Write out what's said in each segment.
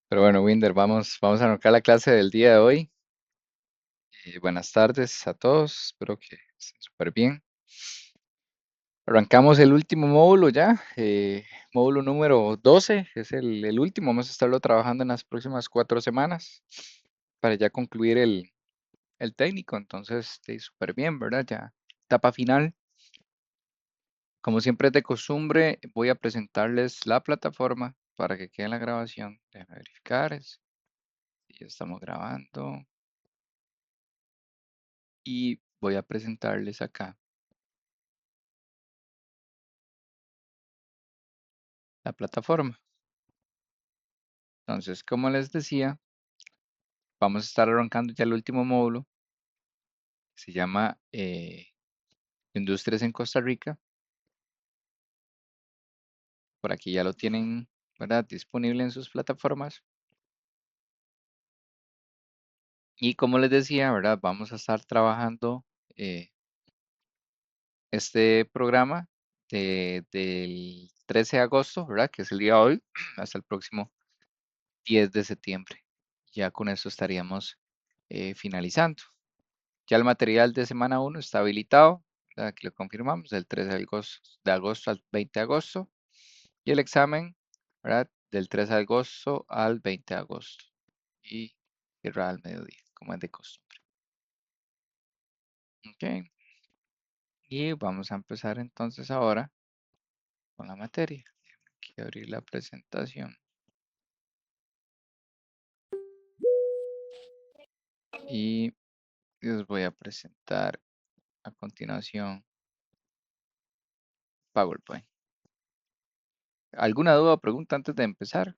Pero bueno, Winder, vamos a arrancar la clase del día de hoy. Buenas tardes a todos, espero que estén súper bien. Arrancamos el último módulo ya, módulo número 12, que es el último. Vamos a estarlo trabajando en las próximas 4 semanas para ya concluir el técnico. Entonces, súper bien, ¿verdad? Ya, etapa final. Como siempre es de costumbre, voy a presentarles la plataforma para que quede en la grabación. Déjenme verificar si ya estamos grabando. Y voy a presentarles acá la plataforma. Entonces, como les decía, vamos a estar arrancando ya el último módulo. Se llama Industrias en Costa Rica. Por aquí ya lo tienen, ¿verdad? Disponible en sus plataformas. Y como les decía, ¿verdad? Vamos a estar trabajando este programa del 13 de agosto, ¿verdad? Que es el día de hoy, hasta el próximo 10 de septiembre. Ya con eso estaríamos finalizando. Ya el material de semana 1 está habilitado, aquí lo confirmamos, del 13 de agosto al 20 de agosto. Y el examen, ¿verdad? Del 13 de agosto al 20 de agosto. Y cierra al mediodía, como es de costumbre. Ok. Y vamos a empezar entonces ahora con la materia. Quiero abrir la presentación. Y les voy a presentar a continuación PowerPoint. ¿Alguna duda o pregunta antes de empezar?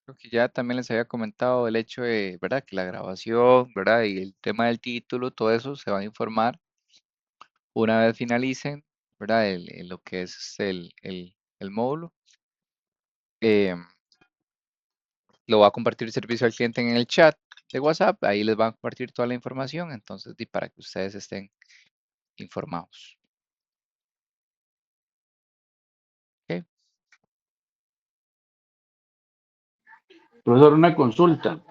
Creo que ya también les había comentado el hecho de, ¿verdad? Que la grabación, ¿verdad? Y el tema del título, todo eso se va a informar una vez finalicen, ¿verdad? Lo que es el módulo. Em, lo va a compartir el servicio al cliente en el chat de WhatsApp. Ahí les va a compartir toda la información. Entonces, para que ustedes estén informados. ¿Ok? Profesor, una consulta.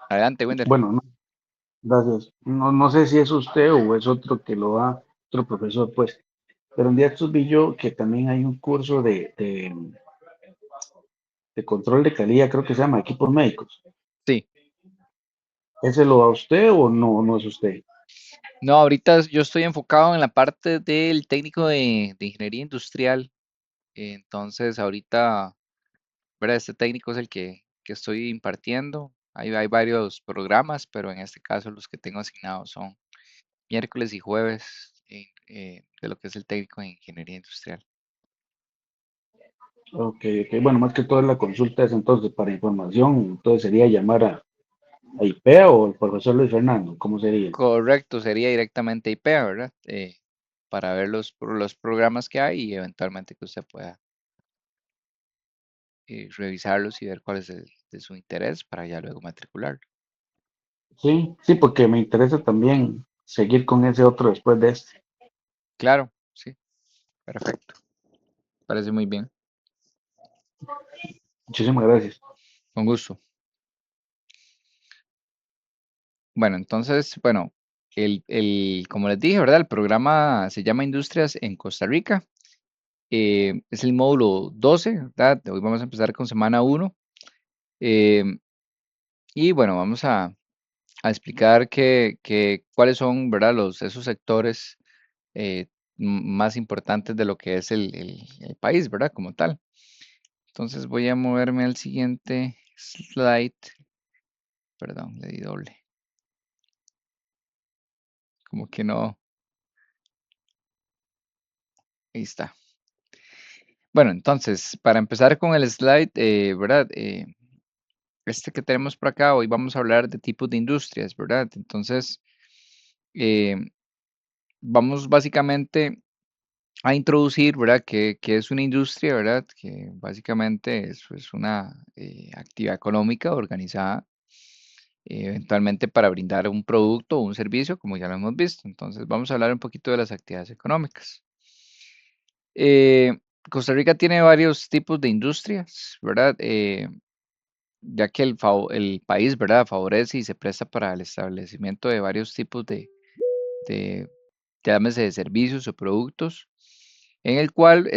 Adelante, Winder. Bueno, no, gracias. No, no sé si es usted o es otro que lo da, otro profesor, pues. Pero un día estos vi yo que también hay un curso de control de calidad, creo que se llama equipos médicos. Sí. ¿Ese lo da usted o no, no es usted? No, ahorita yo estoy enfocado en la parte del técnico de ingeniería industrial. Entonces, ahorita, ¿verdad? Este técnico es el que estoy impartiendo. Hay varios programas, pero en este caso los que tengo asignados son miércoles y jueves de lo que es el técnico en ingeniería industrial. Ok, ok. Bueno, más que todo la consulta es entonces para información. Entonces sería llamar a IPEA o al profesor Luis Fernando. ¿Cómo sería? Correcto, sería directamente IPEA, ¿verdad? Para ver los programas que hay y eventualmente que usted pueda revisarlos y ver cuál es el de su interés para ya luego matricular. Sí, sí, porque me interesa también seguir con ese otro después de este. Claro, sí, perfecto. Parece muy bien. Muchísimas gracias. Con gusto. Bueno, entonces, bueno, como les dije, ¿verdad? El programa se llama Industrias en Costa Rica. Es el módulo 12, ¿verdad? Hoy vamos a empezar con semana 1. Y bueno, vamos a explicar cuáles son, ¿verdad? Esos sectores eh, más importantes de lo que es el país, ¿verdad? Como tal. Entonces voy a moverme al siguiente slide. Perdón, le di doble. Como que no. Ahí está. Bueno, entonces, para empezar con el slide, ¿verdad? Este que tenemos por acá, hoy vamos a hablar de tipos de industrias, ¿verdad? Entonces, eh, vamos básicamente a introducir, ¿verdad? Que es una industria, ¿verdad? Que básicamente es una actividad económica organizada eventualmente para brindar un producto o un servicio, como ya lo hemos visto. Entonces, vamos a hablar un poquito de las actividades económicas. Eh, Costa Rica tiene varios tipos de industrias, ¿verdad? ya que el país, ¿verdad? Favorece y se presta para el establecimiento de varios tipos de llámese de servicios o productos, en el cual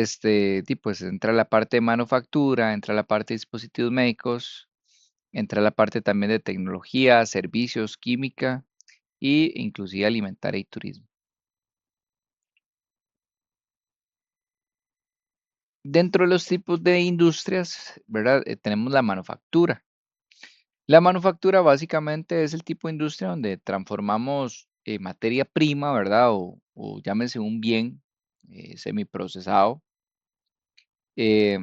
pues entra la parte de manufactura, entra la parte de dispositivos médicos, entra la parte también de tecnología, servicios, química e inclusive alimentaria y turismo. Dentro de los tipos de industrias, ¿verdad? Tenemos la manufactura. La manufactura básicamente es el tipo de industria donde transformamos materia prima, ¿verdad? O llámese un bien semiprocesado. eh,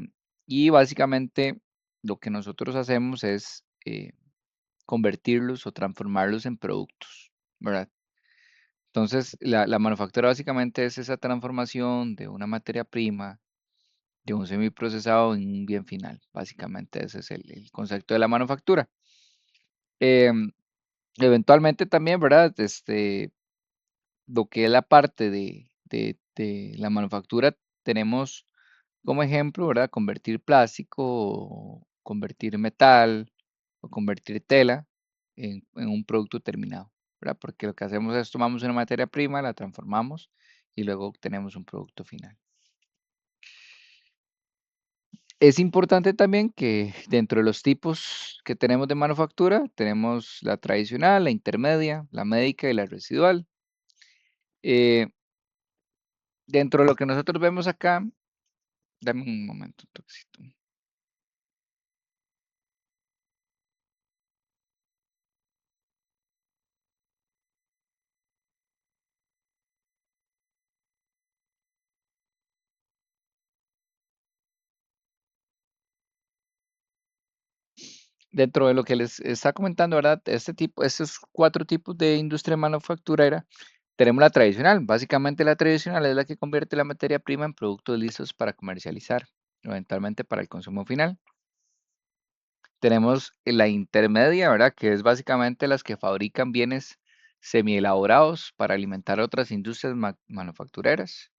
y básicamente lo que nosotros hacemos es convertirlos o transformarlos en productos, ¿verdad? Entonces, la manufactura básicamente es esa transformación de una materia prima, de un semiprocesado en un bien final. Básicamente ese es el concepto de la manufactura. Em, Eventualmente también, ¿verdad? Lo que es la parte de la manufactura, tenemos como ejemplo, ¿verdad? Convertir plástico, o convertir metal, o convertir tela en un producto terminado, ¿verdad? Porque lo que hacemos es tomamos una materia prima, la transformamos y luego obtenemos un producto final. Es importante también que dentro de los tipos que tenemos de manufactura, tenemos la tradicional, la intermedia, la médica y la residual. Eh, Dentro de lo que nosotros vemos acá, dame un momento, un toquecito. Dentro de lo que les está comentando, ¿verdad? Estos cuatro tipos de industria manufacturera, tenemos la tradicional. Básicamente la tradicional es la que convierte la materia prima en productos listos para comercializar, eventualmente para el consumo final. Tenemos la intermedia, ¿verdad? Que es básicamente las que fabrican bienes semielaborados para alimentar otras industrias manufactureras.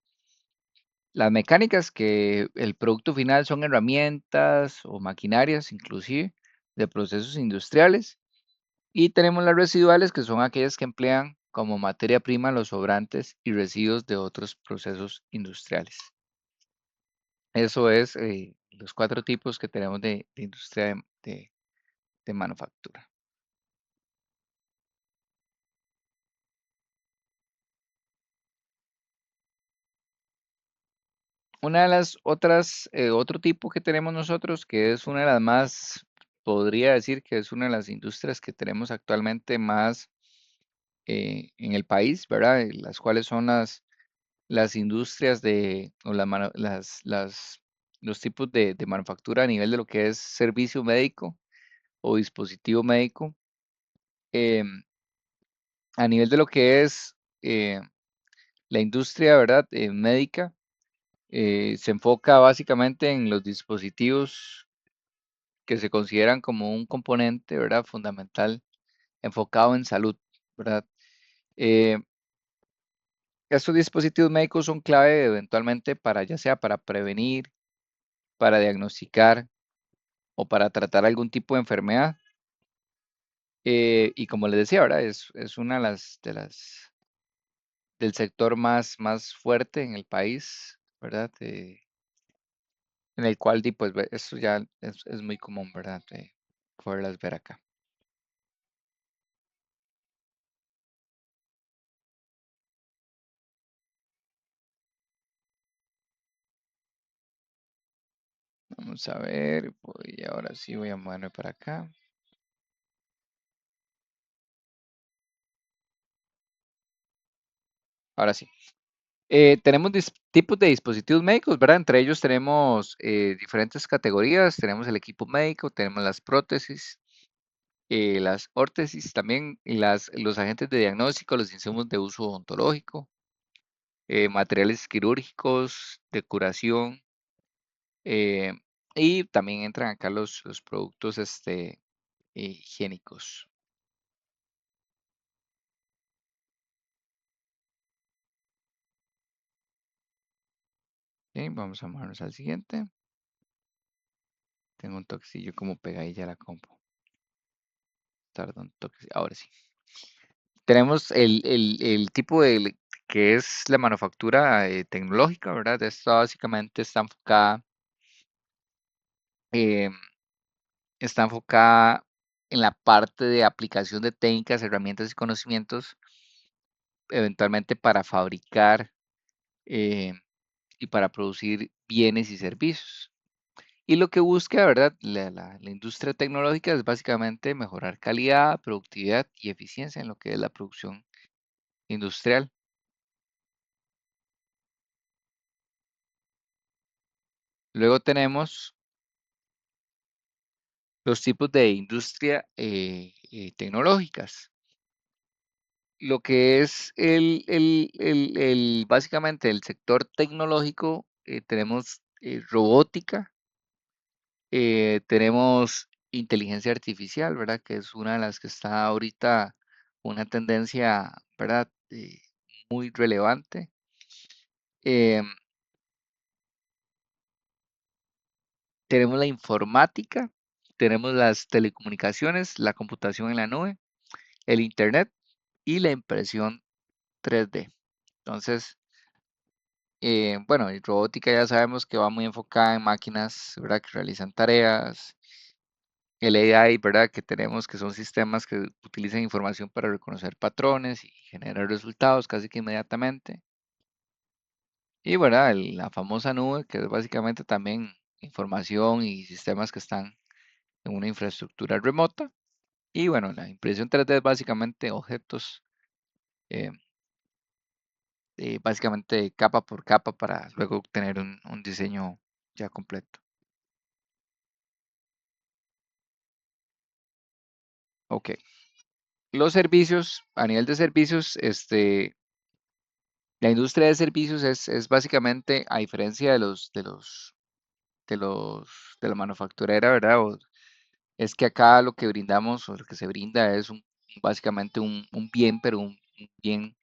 Las mecánicas, que el producto final son herramientas o maquinarias, inclusive, de procesos industriales. Y tenemos las residuales, que son aquellas que emplean como materia prima los sobrantes y residuos de otros procesos industriales. Eso es los cuatro tipos que tenemos de industria de manufactura. Una de las otras, otro tipo que tenemos nosotros, que es una de las más, podría decir que es una de las industrias que tenemos actualmente más en el país, ¿verdad? Las cuales son las industrias o los tipos de manufactura a nivel de lo que es servicio médico o dispositivo médico. em, a nivel de lo que es la industria, ¿verdad? Médica, se enfoca básicamente en los dispositivos que se consideran como un componente, ¿verdad? Fundamental enfocado en salud, ¿verdad? Eh, Estos dispositivos médicos son clave eventualmente para, ya sea para prevenir, para diagnosticar o para tratar algún tipo de enfermedad. Y como les decía, ¿verdad? Es una de del sector más fuerte en el país, ¿verdad? En el cual, pues, esto ya es muy común, ¿verdad? Poderlas ver acá. Vamos a ver, ahora sí voy a moverme para acá. Ahora sí. Tenemos tipos de dispositivos médicos, ¿verdad? Entre ellos tenemos diferentes categorías. Tenemos el equipo médico, tenemos las prótesis, las órtesis también, y los agentes de diagnóstico, los insumos de uso odontológico, materiales quirúrgicos, de curación, eh, y también entran acá los productos higiénicos. Ok, vamos a movernos al siguiente. Tengo un toquecillo como pegadilla a la compu. tarda un toque. Ahora sí. Tenemos el tipo de que es la manufactura tecnológica, ¿verdad? Esta básicamente eh, está enfocada en la parte de aplicación de técnicas, herramientas y conocimientos, eventualmente para fabricar eh, y para producir bienes y servicios. Y lo que busca, ¿verdad? La industria tecnológica es básicamente mejorar calidad, productividad y eficiencia en lo que es la producción industrial. Luego tenemos los tipos de industria tecnológicas. Lo que es básicamente el sector tecnológico, tenemos robótica, tenemos inteligencia artificial, ¿verdad? Que es una de las que está ahorita una tendencia, ¿verdad? Muy relevante. Em, Tenemos la informática, tenemos las telecomunicaciones, la computación en la nube, el internet y la impresión 3D. Entonces, bueno, y robótica ya sabemos que va muy enfocada en máquinas, ¿verdad? Que realizan tareas. El AI, ¿verdad? Que tenemos que son sistemas que utilizan información para reconocer patrones y generar resultados casi que inmediatamente. Y, ¿verdad? La famosa nube, que es básicamente también información y sistemas que están en una infraestructura remota. Y, bueno, la impresión 3D es básicamente objetos, eh, básicamente capa por capa para luego obtener un diseño ya completo. Ok. Los servicios, a nivel de servicios, la industria de servicios es básicamente, a diferencia de la manufacturera, ¿verdad? Es que acá lo que brindamos o lo que se brinda es básicamente un bien, pero un bien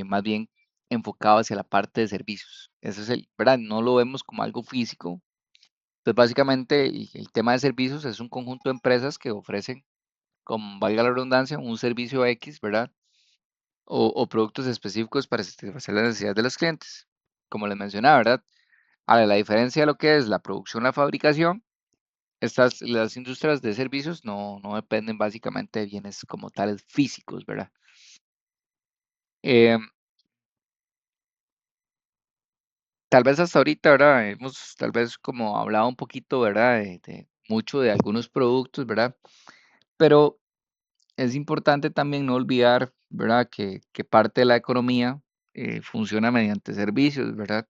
más bien enfocado hacia la parte de servicios. Ese es ¿verdad? No lo vemos como algo físico. Entonces, básicamente, el tema de servicios es un conjunto de empresas que ofrecen, como valga la redundancia, un servicio X, ¿verdad? O productos específicos para satisfacer las necesidades de los clientes. Como les mencionaba, ¿verdad? Ahora, la diferencia de lo que es la producción, la fabricación, las industrias de servicios no dependen básicamente de bienes como tales físicos, ¿verdad? Em, Tal vez hasta ahorita, ¿verdad? Hemos tal vez como hablado un poquito, ¿verdad? De mucho de algunos productos, ¿verdad? Pero es importante también no olvidar, ¿verdad? Que parte de la economía funciona mediante servicios, ¿verdad?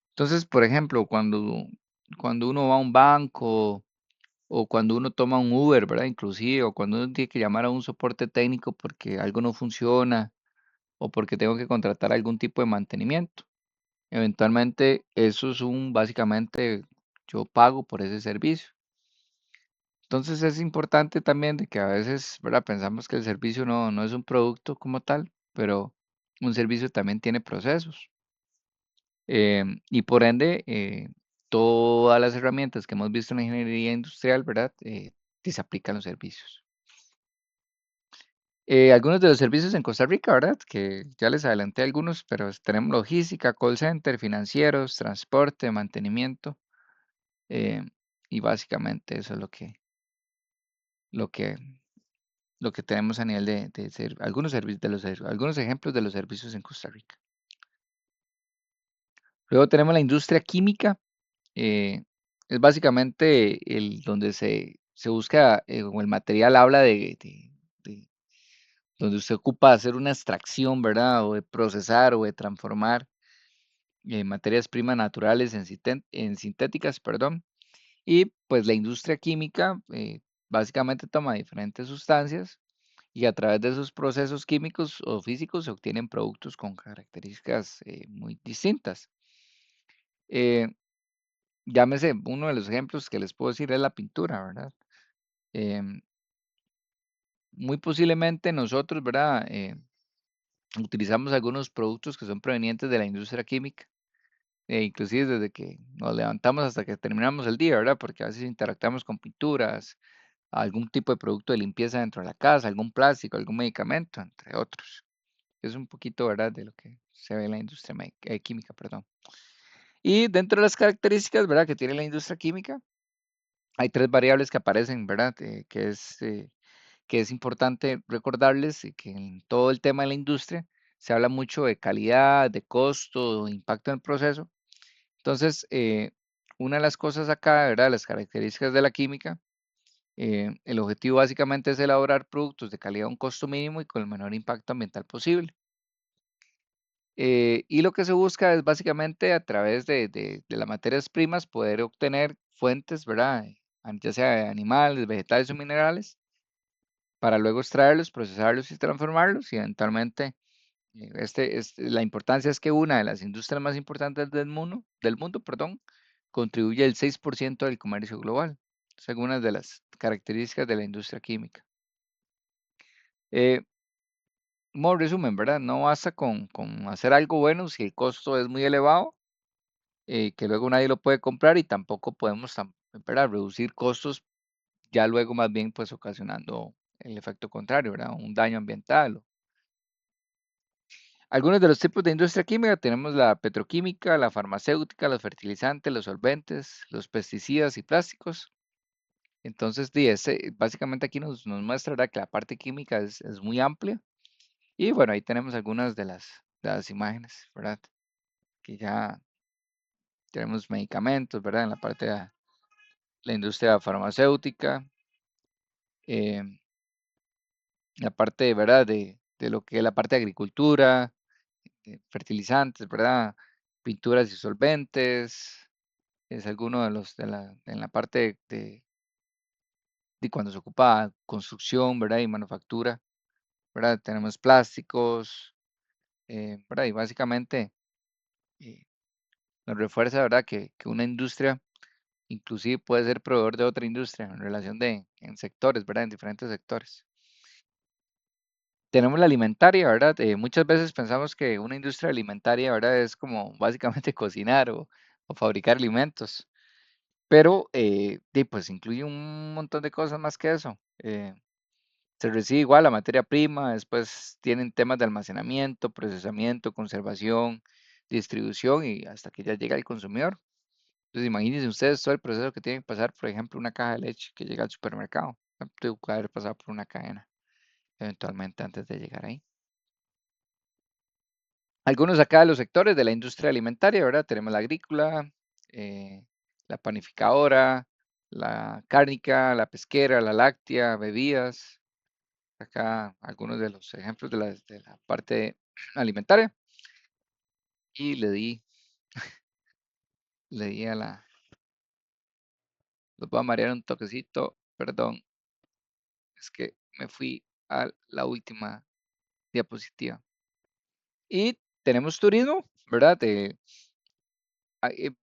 Entonces, por ejemplo, cuando uno va a un banco o cuando uno toma un Uber, ¿verdad? Inclusive, o cuando uno tiene que llamar a un soporte técnico porque algo no funciona o porque tengo que contratar algún tipo de mantenimiento. Eventualmente, eso es básicamente, yo pago por ese servicio. Entonces es importante también de que a veces, ¿verdad? Pensamos que el servicio no es un producto como tal, pero un servicio también tiene procesos. Y por ende, todas las herramientas que hemos visto en la ingeniería industrial, ¿verdad? Se aplican los servicios. Algunos de los servicios en Costa Rica, ¿verdad? Que ya les adelanté algunos, pero tenemos logística, call center, financieros, transporte, mantenimiento, eh, y básicamente eso es lo que, lo que tenemos a nivel algunos servicios algunos ejemplos de los servicios en Costa Rica. Luego tenemos la industria química, eh, es básicamente donde se busca, o el material habla de donde usted ocupa hacer una extracción, ¿verdad? O de procesar o de transformar materias primas naturales en sintéticas, perdón. Y pues la industria química básicamente toma diferentes sustancias y a través de esos procesos químicos o físicos se obtienen productos con características muy distintas. Eh, Llámese, uno de los ejemplos que les puedo decir es la pintura, ¿verdad? Em, Muy posiblemente nosotros, ¿verdad? Utilizamos algunos productos que son provenientes de la industria química, inclusive desde que nos levantamos hasta que terminamos el día, ¿verdad? Porque a veces interactuamos con pinturas, algún tipo de producto de limpieza dentro de la casa, algún plástico, algún medicamento, entre otros. Es un poquito, ¿verdad?, de lo que se ve en la industria química, perdón. Y dentro de las características, ¿verdad?, que tiene la industria química, hay tres variables que aparecen, ¿verdad?, que es importante recordarles que en todo el tema de la industria se habla mucho de calidad, de costo, de impacto en el proceso. Entonces, una de las cosas acá, ¿verdad? Las características de la química, el objetivo básicamente es elaborar productos de calidad a un costo mínimo y con el menor impacto ambiental posible. Y lo que se busca es básicamente a través de las materias primas poder obtener fuentes, ¿verdad? Ya sea de animales, vegetales o minerales, para luego extraerlos, procesarlos y transformarlos y eventualmente la importancia es que una de las industrias más importantes del mundo, perdón, contribuye el 6% del comercio global, según una de las características de la industria química. Como resumen, ¿verdad? No basta con hacer algo bueno si el costo es muy elevado, que luego nadie lo puede comprar y tampoco podemos, ¿verdad?, reducir costos, ya luego más bien pues ocasionando el efecto contrario, ¿verdad? Un daño ambiental. Algunos de los tipos de industria química tenemos la petroquímica, la farmacéutica, los fertilizantes, los solventes, los pesticidas y plásticos. Entonces, básicamente aquí nos muestra, ¿verdad?, que la parte química es muy amplia. Y bueno, ahí tenemos algunas de las imágenes, ¿verdad? Que ya tenemos medicamentos, ¿verdad? En la parte de la industria farmacéutica, eh, la parte, ¿verdad?, de lo que es la parte de agricultura, fertilizantes, ¿verdad? Pinturas y solventes, es alguno de los en la parte de cuando se ocupa construcción, ¿verdad? Y manufactura, ¿verdad? Tenemos plásticos, ¿verdad? Y básicamente eh, nos refuerza, ¿verdad? Que una industria inclusive puede ser proveedor de otra industria en relación en sectores, ¿verdad? En diferentes sectores. Tenemos la alimentaria, ¿verdad? Muchas veces pensamos que una industria alimentaria, ¿verdad? Es como básicamente cocinar o fabricar alimentos, pero pues incluye un montón de cosas más que eso. Se recibe igual la materia prima, después tienen temas de almacenamiento, procesamiento, conservación, distribución y hasta que ya llega al consumidor. Entonces imagínense ustedes todo el proceso que tiene que pasar, por ejemplo, una caja de leche que llega al supermercado. Tuvo que haber pasado por una cadena eventualmente antes de llegar ahí. Algunos acá de los sectores de la industria alimentaria, ¿verdad? Tenemos la agrícola, la panificadora, la cárnica, la pesquera, la láctea, bebidas. Acá algunos de los ejemplos de la parte alimentaria. Y le di a los voy a marear un toquecito, perdón, es que me fui a la última diapositiva. Y tenemos turismo, ¿verdad?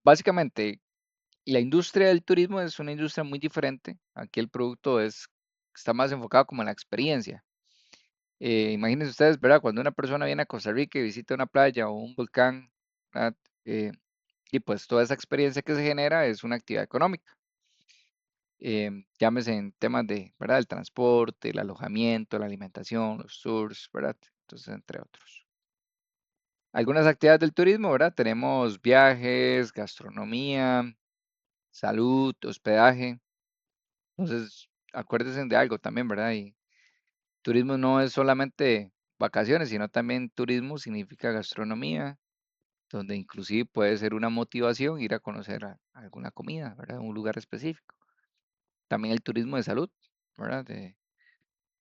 Básicamente, la industria del turismo es una industria muy diferente. Aquí el producto está más enfocado como en la experiencia. Imagínense ustedes, ¿verdad? Cuando una persona viene a Costa Rica y visita una playa o un volcán, ¿verdad? Y pues toda esa experiencia que se genera es una actividad económica. Llámese en temas de, ¿verdad?, el transporte, el alojamiento, la alimentación, los tours, ¿verdad? Entonces, entre otros. Algunas actividades del turismo, ¿verdad? Tenemos viajes, gastronomía, salud, hospedaje. Entonces, acuérdense de algo también, ¿verdad? Y turismo no es solamente vacaciones, sino también turismo significa gastronomía, donde inclusive puede ser una motivación ir a conocer alguna comida, ¿verdad? Un lugar específico. También el turismo de salud, ¿verdad?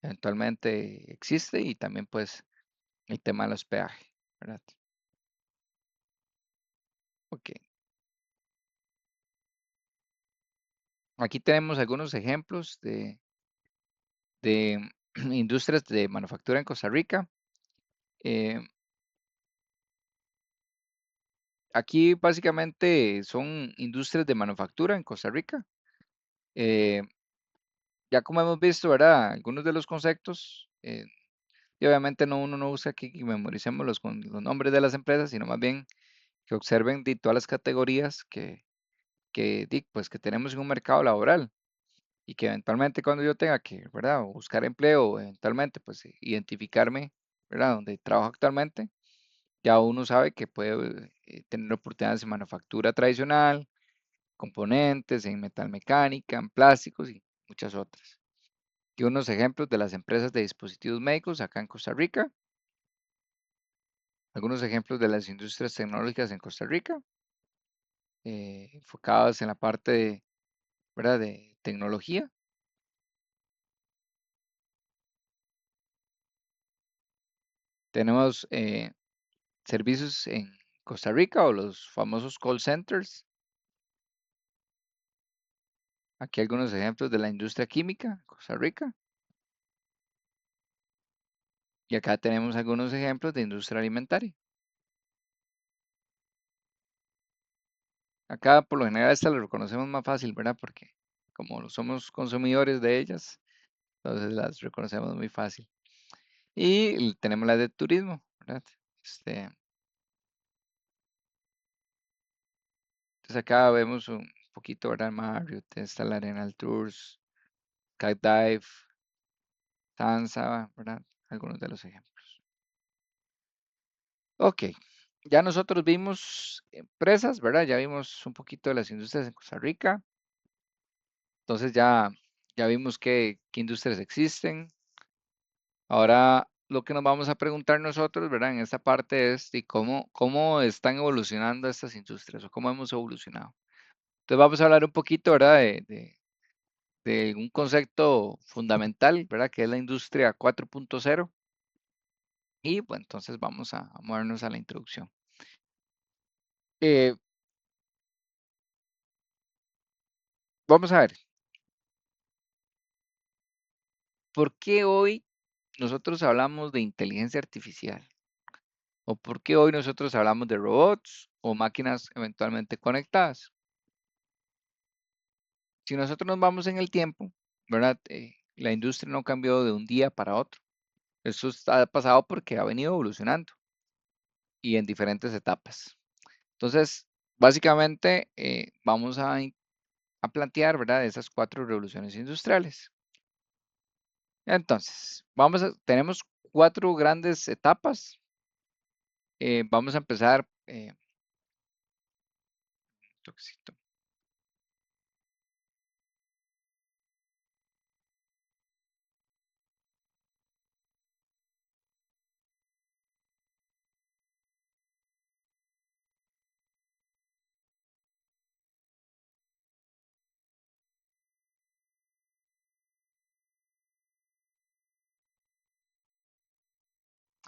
Eventualmente existe y también pues el tema del hospedaje, ¿verdad? Ok. Aquí tenemos algunos ejemplos de industrias de manufactura en Costa Rica. Eh, Aquí básicamente son industrias de manufactura en Costa Rica. Eh, ya como hemos visto, ¿verdad? Algunos de los conceptos, y obviamente uno no usa que memoricemos con los nombres de las empresas, sino más bien que observen todas las categorías pues, que tenemos en un mercado laboral. y que eventualmente cuando yo tenga que, ¿verdad? O buscar empleo, o eventualmente, pues identificarme, ¿verdad? Donde trabajo actualmente, ya uno sabe que puede tener oportunidades en manufactura tradicional, componentes, en metalmecánica, en plásticos y muchas otras. Y unos ejemplos de las empresas de dispositivos médicos acá en Costa Rica, algunos ejemplos de las industrias tecnológicas en Costa Rica, enfocadas en la parte de, ¿verdad? De tecnología. Tenemos servicios en Costa Rica o los famosos call centers. Aquí algunos ejemplos de la industria química, Costa Rica. Y acá tenemos algunos ejemplos de industria alimentaria. Acá por lo general esta lo reconocemos más fácil, ¿verdad? Porque como somos consumidores de ellas, entonces las reconocemos muy fácil. Y tenemos la de turismo, ¿verdad? Este, entonces acá vemos un poquito, ¿verdad? Marriott, está la Arenal Tours, Skydive, Tanza, ¿verdad? Algunos de los ejemplos. Ok, ya nosotros vimos empresas, ¿verdad? Ya vimos un poquito de las industrias en Costa Rica. Entonces ya vimos qué industrias existen. Ahora lo que nos vamos a preguntar nosotros, ¿verdad? En esta parte es de cómo están evolucionando estas industrias o cómo hemos evolucionado. Entonces vamos a hablar un poquito, ¿verdad? De un concepto fundamental, ¿verdad? Que es la industria 4.0. Y pues entonces vamos a movernos a la introducción. Eh, Vamos a ver, ¿por qué hoy nosotros hablamos de inteligencia artificial? ¿O por qué hoy nosotros hablamos de robots o máquinas eventualmente conectadas? Si nosotros nos vamos en el tiempo, ¿verdad? La industria no cambió de un día para otro. Eso ha pasado porque ha venido evolucionando y en diferentes etapas. Entonces, básicamente vamos a plantear, ¿verdad? Esas cuatro revoluciones industriales. Entonces, tenemos cuatro grandes etapas. Vamos a empezar. Toquecito.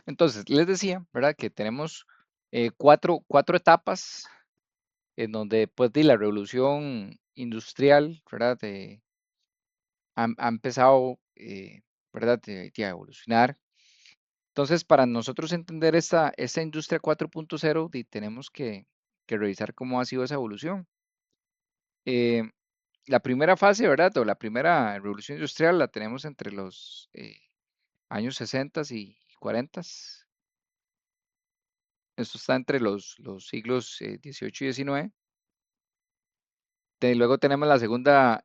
Entonces, les decía, ¿verdad? Que tenemos cuatro etapas en donde, pues, la revolución industrial, ¿verdad? Ha empezado, ¿verdad? A evolucionar. Entonces, para nosotros entender esta industria 4.0, tenemos que revisar cómo ha sido esa evolución. Eh, la primera fase, ¿verdad? O la primera revolución industrial la tenemos entre los años 60 y 40. Esto está entre los siglos 18 y 19. Luego tenemos la segunda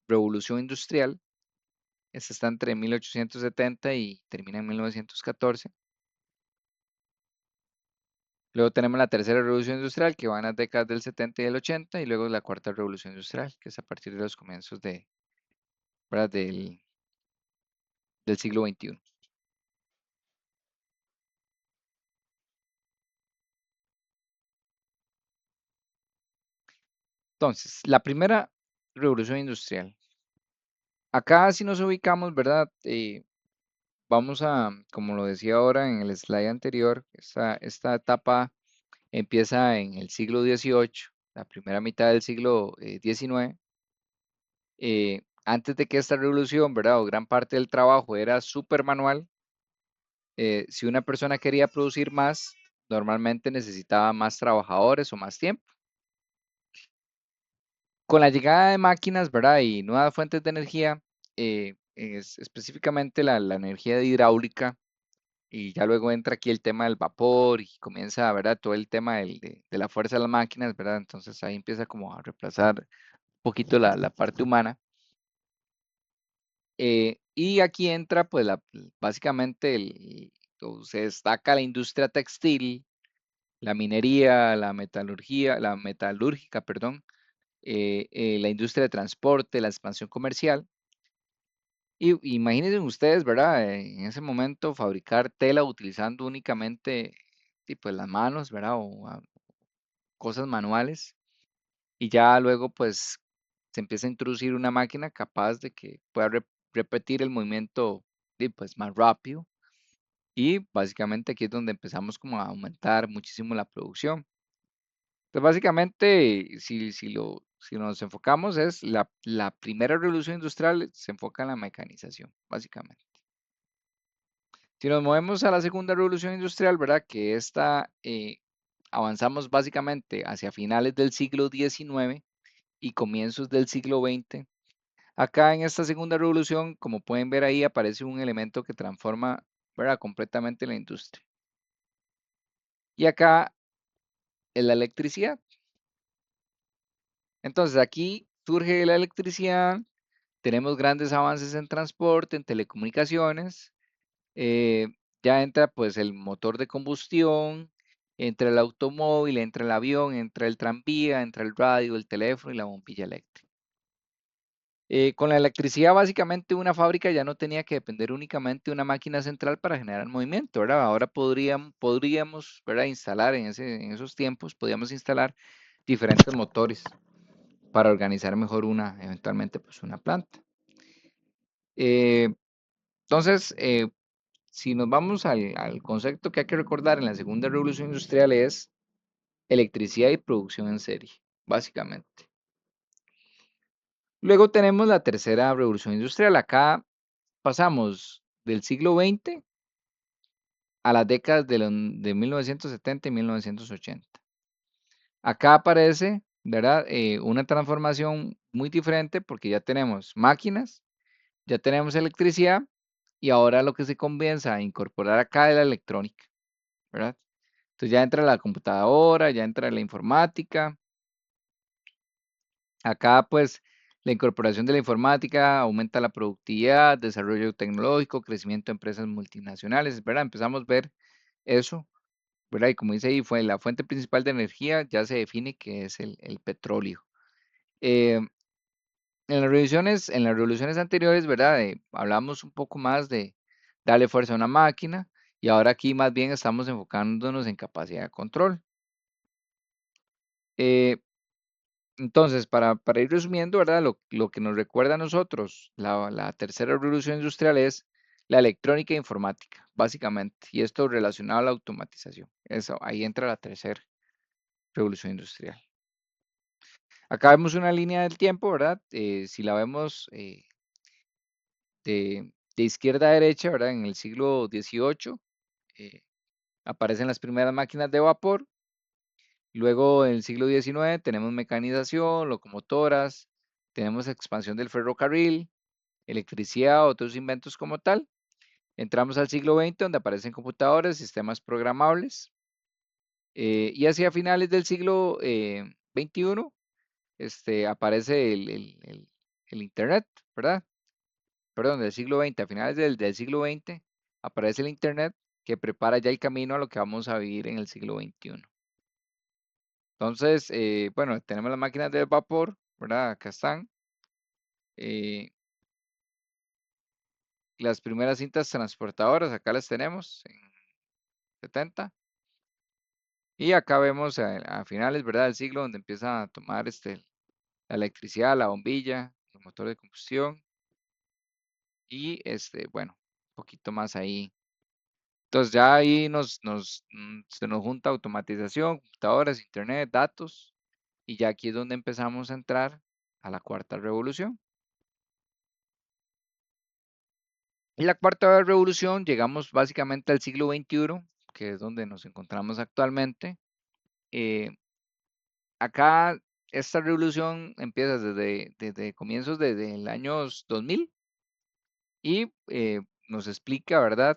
revolución industrial. Esta está entre 1870 y termina en 1914. Luego tenemos la tercera revolución industrial que va en las décadas del 70 y del 80 y luego la cuarta revolución industrial que es a partir de los comienzos ¿verdad? Del siglo XXI. Entonces, la primera revolución industrial. Acá si nos ubicamos, ¿verdad? Vamos como lo decía ahora en el slide anterior, esta etapa empieza en el siglo XVIII, la primera mitad del siglo XIX. Antes de que esta revolución, ¿verdad? O gran parte del trabajo era súper manual. Si una persona quería producir más, normalmente necesitaba más trabajadores o más tiempo. Con la llegada de máquinas, ¿verdad? Y nuevas fuentes de energía, específicamente la energía hidráulica, y ya luego entra aquí el tema del vapor y comienza, ¿verdad? Todo el tema de la fuerza de las máquinas, ¿verdad? Entonces ahí empieza como a reemplazar un poquito la parte humana. Y aquí entra, pues, básicamente, se destaca la industria textil, la minería, la metalúrgica, perdón, la industria de transporte, la expansión comercial. Y imagínense ustedes, ¿verdad? En ese momento fabricar tela utilizando únicamente pues, las manos, ¿verdad? O cosas manuales. Y ya luego, pues, se empieza a introducir una máquina capaz de que pueda repetir el movimiento pues, más rápido. Y básicamente aquí es donde empezamos como a aumentar muchísimo la producción. Entonces, básicamente, si nos enfocamos, es la primera revolución industrial se enfoca en la mecanización, básicamente. Si nos movemos a la segunda revolución industrial, ¿verdad? Que esta avanzamos básicamente hacia finales del siglo XIX y comienzos del siglo XX. Acá en esta segunda revolución, como pueden ver ahí, aparece un elemento que transforma, ¿verdad? Completamente la industria. Y acá es la electricidad. Entonces aquí surge la electricidad, tenemos grandes avances en transporte, en telecomunicaciones, eh, ya entra pues el motor de combustión, entra el automóvil, entra el avión, entra el tranvía, entra el radio, el teléfono y la bombilla eléctrica. Con la electricidad, básicamente una fábrica ya no tenía que depender únicamente de una máquina central para generar movimiento, ¿verdad? Ahora podríamos, ¿verdad? Instalar en esos tiempos, podíamos instalar diferentes motores para organizar mejor eventualmente, pues una planta. Eh, entonces, si nos vamos al concepto que hay que recordar en la segunda revolución industrial es electricidad y producción en serie, básicamente. Luego tenemos la tercera revolución industrial. Acá pasamos del siglo XX a las décadas de 1970 y 1980. Acá aparece, ¿verdad? Una transformación muy diferente porque ya tenemos máquinas, ya tenemos electricidad y ahora lo que se comienza a incorporar acá es la electrónica, ¿verdad? Entonces ya entra la computadora, ya entra la informática. Acá pues la incorporación de la informática aumenta la productividad, desarrollo tecnológico, crecimiento de empresas multinacionales, ¿verdad? Empezamos a ver eso, ¿verdad? Y como dice ahí, fue la fuente principal de energía, ya se define que es el petróleo. Eh, en las revoluciones anteriores, ¿verdad? Hablamos un poco más de darle fuerza a una máquina y ahora aquí más bien estamos enfocándonos en capacidad de control. Eh, entonces, para ir resumiendo, ¿verdad? Lo que nos recuerda a nosotros la tercera revolución industrial es la electrónica e informática, básicamente, y esto relacionado a la automatización. Eso, ahí entra la tercera revolución industrial. Acá vemos una línea del tiempo, ¿verdad? Si la vemos de izquierda a derecha, ¿verdad? En el siglo XVIII aparecen las primeras máquinas de vapor. Luego, en el siglo XIX, tenemos mecanización, locomotoras, tenemos expansión del ferrocarril, electricidad, otros inventos como tal. Entramos al siglo XX, donde aparecen computadores, sistemas programables. Y hacia finales del siglo XXI, aparece el Internet, ¿verdad? Perdón, del siglo XX, a finales del siglo XX, aparece el Internet que prepara ya el camino a lo que vamos a vivir en el siglo XXI. Entonces, bueno, tenemos las máquinas de vapor, ¿verdad? Acá están. eh, las primeras cintas transportadoras, acá las tenemos en 70. Y acá vemos a finales, ¿verdad? Del siglo donde empieza a tomar la electricidad, la bombilla, el motor de combustión y bueno, un poquito más ahí. Entonces ya ahí se nos junta automatización, computadoras, internet, datos y ya aquí es donde empezamos a entrar a la cuarta revolución. Y la cuarta revolución llegamos básicamente al siglo XXI, que es donde nos encontramos actualmente. Eh, Acá esta revolución empieza desde comienzos desde el año 2000 y nos explica, ¿verdad?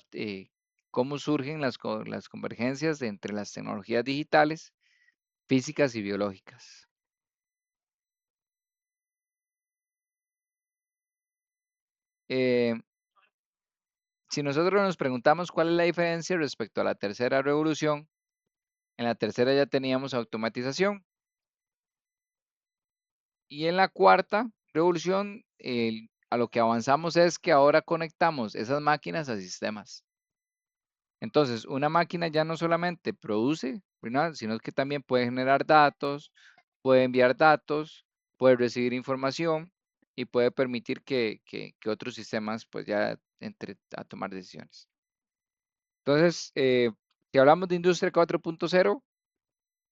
cómo surgen las convergencias entre las tecnologías digitales, físicas y biológicas. Eh, si nosotros nos preguntamos cuál es la diferencia respecto a la tercera revolución, en la tercera ya teníamos automatización y en la cuarta revolución a lo que avanzamos es que ahora conectamos esas máquinas a sistemas. Entonces, una máquina ya no solamente produce, ¿verdad? Sino que también puede generar datos, puede enviar datos, puede recibir información y puede permitir que otros sistemas pues ya entre a tomar decisiones. Entonces, si hablamos de industria 4.0,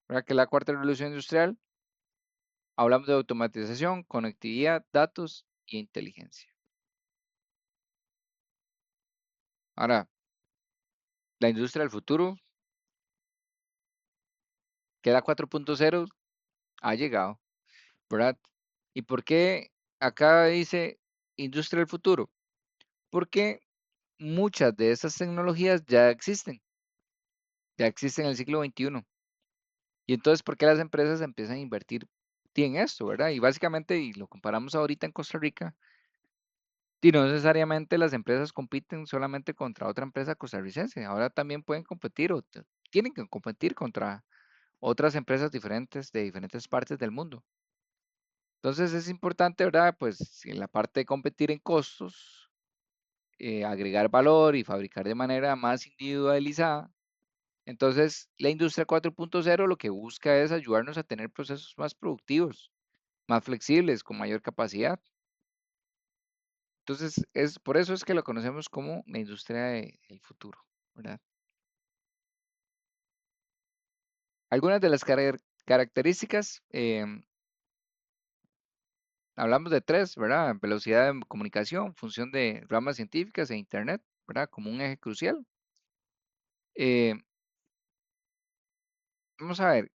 ¿verdad? Que es la cuarta revolución industrial, hablamos de automatización, conectividad, datos y inteligencia. Ahora, la industria del futuro, que es la 4.0, ha llegado, ¿verdad? ¿Y por qué acá dice industria del futuro? Porque muchas de esas tecnologías ya existen en el siglo XXI. Y entonces, ¿por qué las empresas empiezan a invertir en esto, verdad? Y básicamente, y lo comparamos ahorita en Costa Rica, y no necesariamente las empresas compiten solamente contra otra empresa costarricense, ahora también pueden competir o tienen que competir contra otras empresas diferentes de diferentes partes del mundo. Entonces es importante, ¿verdad? Pues en la parte de competir en costos, agregar valor y fabricar de manera más individualizada. Entonces, la industria 4.0 lo que busca es ayudarnos a tener procesos más productivos, más flexibles, con mayor capacidad. Entonces, por eso es que lo conocemos como la industria del futuro, ¿verdad? Algunas de las características, hablamos de tres, ¿verdad? Velocidad de comunicación, función de ramas científicas e Internet, ¿verdad? Como un eje crucial. Eh, Vamos a ver,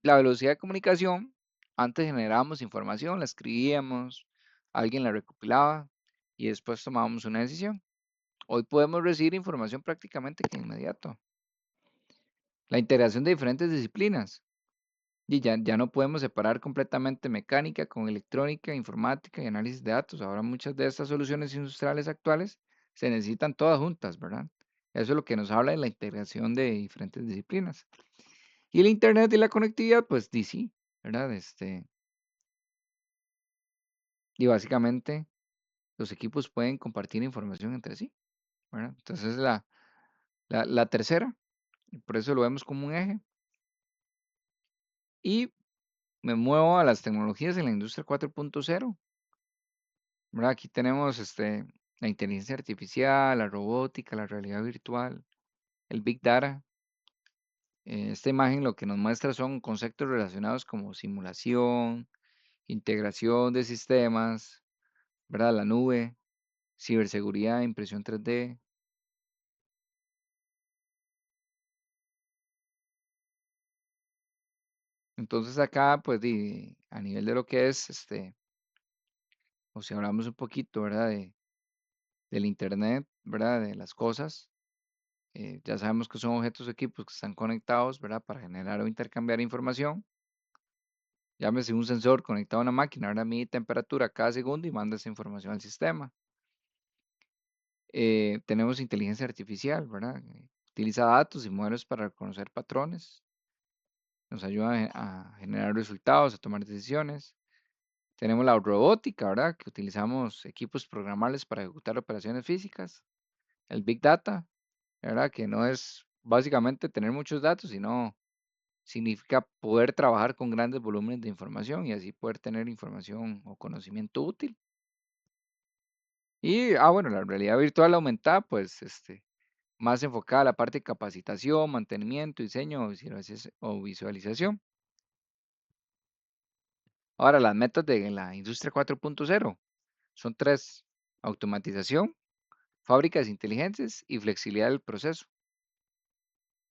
la velocidad de comunicación, antes generábamos información, la escribíamos, alguien la recopilaba y después tomábamos una decisión. Hoy podemos recibir información prácticamente que inmediato. La integración de diferentes disciplinas. Y ya no podemos separar completamente mecánica con electrónica, informática y análisis de datos. Ahora muchas de estas soluciones industriales actuales se necesitan todas juntas, ¿verdad? Eso es lo que nos habla de la integración de diferentes disciplinas. Y el Internet y la conectividad, pues sí, ¿verdad? Y básicamente los equipos pueden compartir información entre sí, ¿verdad? Entonces la tercera, y por eso lo vemos como un eje. Y me muevo a las tecnologías en la industria 4.0, ¿verdad? Aquí tenemos la inteligencia artificial, la robótica, la realidad virtual, el Big Data. Esta imagen lo que nos muestra son conceptos relacionados como simulación, integración de sistemas, ¿verdad? La nube, ciberseguridad, impresión 3D. Entonces acá, pues a nivel de lo que es, o si hablamos un poquito, ¿verdad? Del Internet, ¿verdad? De las cosas. Ya sabemos que son objetos o equipos que están conectados, ¿verdad? Para generar o intercambiar información. Llámese un sensor conectado a una máquina, ahora mide temperatura cada segundo y manda esa información al sistema. Tenemos inteligencia artificial, ¿verdad? Utiliza datos y modelos para reconocer patrones. Nos ayuda a generar resultados, a tomar decisiones. Tenemos la robótica, ¿verdad? Que utilizamos equipos programables para ejecutar operaciones físicas. El Big Data, ¿verdad? Que no es básicamente tener muchos datos, sino significa poder trabajar con grandes volúmenes de información y así poder tener información o conocimiento útil. Y, bueno, la realidad virtual aumentada, pues, más enfocada a la parte de capacitación, mantenimiento, diseño o visualización. Ahora, las metas de la industria 4.0 son tres: automatización, fábricas inteligentes y flexibilidad del proceso.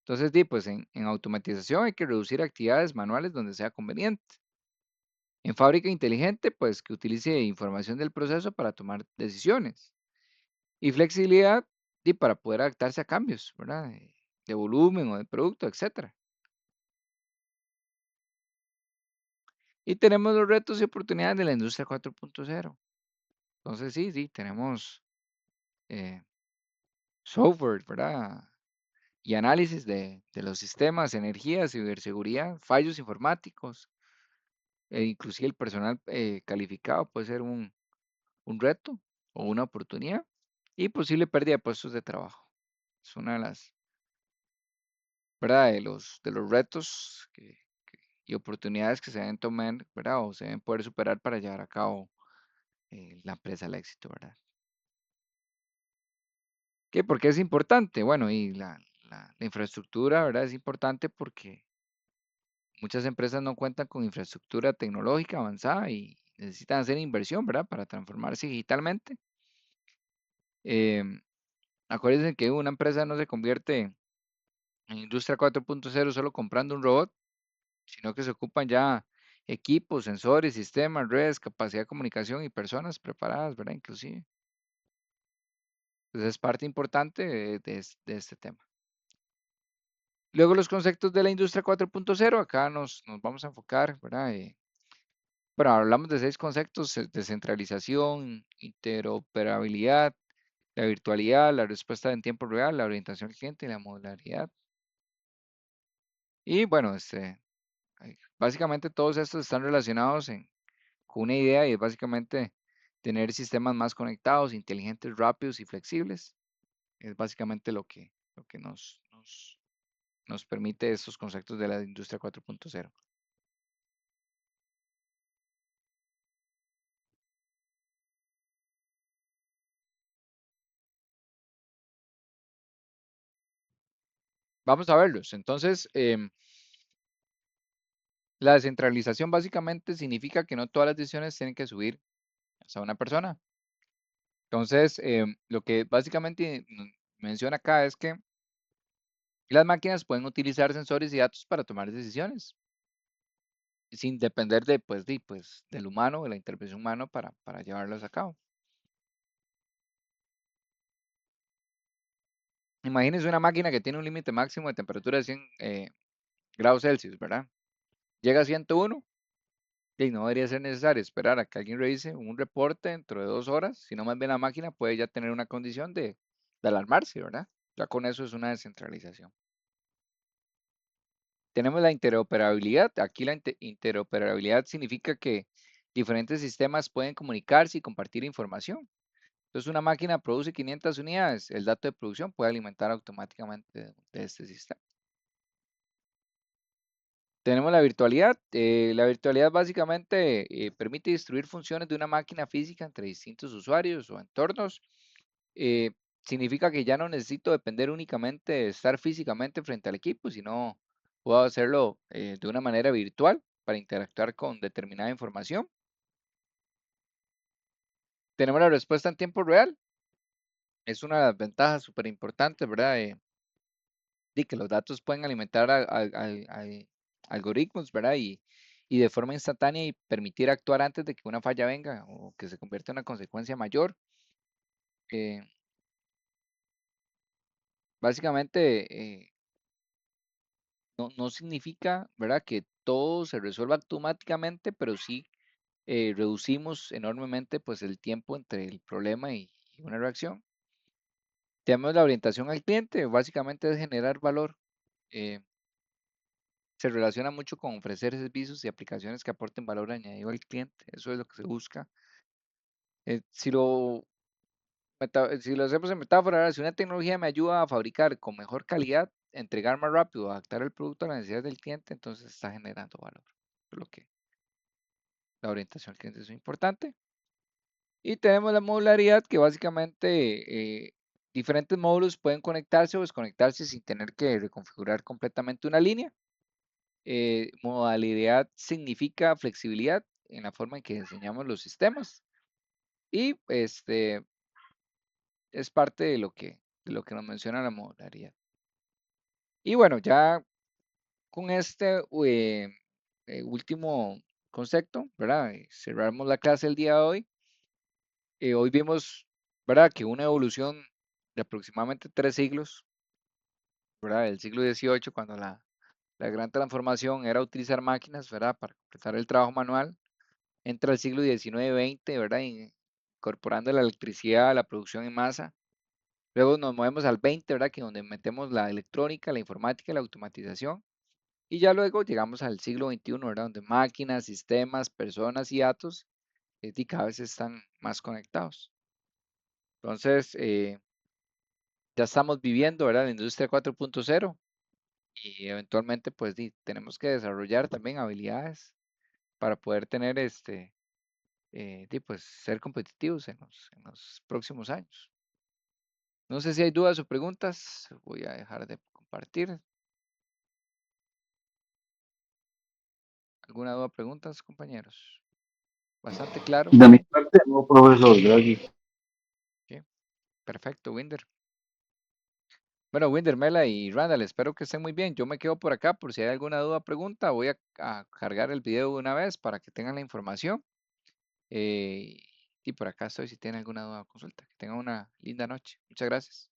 Entonces, pues en automatización hay que reducir actividades manuales donde sea conveniente. En fábrica inteligente, pues que utilice información del proceso para tomar decisiones. Y flexibilidad, y para poder adaptarse a cambios, ¿verdad? De volumen o de producto, etcétera. Y tenemos los retos y oportunidades de la industria 4.0. Entonces, sí, sí, tenemos eh, software, ¿verdad? Y análisis de los sistemas, energía, ciberseguridad, fallos informáticos, e inclusive el personal calificado puede ser un reto o una oportunidad y posible pérdida de puestos de trabajo. Es una de las, ¿verdad? De los retos y oportunidades que se deben tomar, ¿verdad? O se deben poder superar para llevar a cabo la empresa al éxito, ¿verdad? ¿Qué? ¿Por qué es importante? Bueno, y la infraestructura, ¿verdad? Es importante porque muchas empresas no cuentan con infraestructura tecnológica avanzada y necesitan hacer inversión, ¿verdad? Para transformarse digitalmente. Em, Acuérdense que una empresa no se convierte en industria 4.0 solo comprando un robot, sino que se ocupan ya equipos, sensores, sistemas, redes, capacidad de comunicación y personas preparadas, ¿verdad? Inclusive. Entonces es parte importante de este tema. Luego los conceptos de la industria 4.0, acá nos vamos a enfocar, ¿verdad? Bueno, hablamos de 6 conceptos: descentralización, interoperabilidad, la virtualidad, la respuesta en tiempo real, la orientación al cliente y la modularidad. Y bueno, básicamente todos estos están relacionados con una idea y es básicamente tener sistemas más conectados, inteligentes, rápidos y flexibles. Es básicamente lo que nos permite estos conceptos de la industria 4.0. Vamos a verlos. Entonces, la descentralización básicamente significa que no todas las decisiones tienen que subir hasta una persona. Entonces, lo que básicamente menciona acá es que las máquinas pueden utilizar sensores y datos para tomar decisiones, sin depender pues, del humano, de la intervención humana para llevarlas a cabo. Imagínense una máquina que tiene un límite máximo de temperatura de 100 grados Celsius, ¿verdad? Llega a 101 y no debería ser necesario esperar a que alguien revise un reporte dentro de 2 horas, sino más bien la máquina puede ya tener una condición de alarmarse, ¿verdad? Ya con eso es una descentralización. Tenemos la interoperabilidad. Aquí la interoperabilidad significa que diferentes sistemas pueden comunicarse y compartir información. Entonces, una máquina produce 500 unidades. El dato de producción puede alimentar automáticamente de este sistema. Tenemos la virtualidad. La virtualidad básicamente permite distribuir funciones de una máquina física entre distintos usuarios o entornos. Eh, Significa que ya no necesito depender únicamente de estar físicamente frente al equipo, sino puedo hacerlo de una manera virtual para interactuar con determinada información. Tenemos la respuesta en tiempo real. Es una de las ventajas súper importantes, ¿verdad? De que los datos pueden alimentar algoritmos, ¿verdad? Y de forma instantánea y permitir actuar antes de que una falla venga o que se convierta en una consecuencia mayor. Eh, Básicamente, no significa, ¿verdad?, que todo se resuelva automáticamente, pero sí reducimos enormemente pues el tiempo entre el problema y una reacción. Tenemos la orientación al cliente, básicamente es generar valor. eh, Se relaciona mucho con ofrecer servicios y aplicaciones que aporten valor añadido al cliente. Eso es lo que se busca. Si lo hacemos en metáfora, ¿verdad? Si una tecnología me ayuda a fabricar con mejor calidad, entregar más rápido, adaptar el producto a las necesidades del cliente, entonces está generando valor. Por lo que la orientación al cliente es muy importante. Y tenemos la modularidad que básicamente diferentes módulos pueden conectarse o desconectarse sin tener que reconfigurar completamente una línea. Modalidad significa flexibilidad en la forma en que diseñamos los sistemas y es parte de lo que nos menciona la modularidad. Y bueno, ya con este último concepto, ¿verdad? Cerramos la clase el día de hoy. Hoy vimos, ¿verdad?, que una evolución de aproximadamente 3 siglos, ¿verdad? El siglo XVIII, cuando la gran transformación era utilizar máquinas, ¿verdad? Para completar el trabajo manual. Entra el siglo XIX-XX, ¿verdad? Incorporando la electricidad a la producción en masa. Luego nos movemos al 20, ¿verdad? Que donde metemos la electrónica, la informática y la automatización. Y ya luego llegamos al siglo XXI, ¿verdad? Donde máquinas, sistemas, personas y datos y cada vez están más conectados. Entonces, ya estamos viviendo, ¿verdad? La industria 4.0 y eventualmente, pues, tenemos que desarrollar también habilidades para poder tener pues, ser competitivos en los próximos años. No sé si hay dudas o preguntas. Voy a dejar de compartir. ¿Alguna duda o preguntas, compañeros? Bastante claro. De mi parte, no, profesor, gracias. Ok, perfecto, Winder. Bueno, Winder, Mela y Randall, espero que estén muy bien. Yo me quedo por acá por si hay alguna duda o pregunta. Voy a cargar el video de una vez para que tengan la información. Y por acá estoy si tienen alguna duda o consulta. Que tengan una linda noche. Muchas gracias.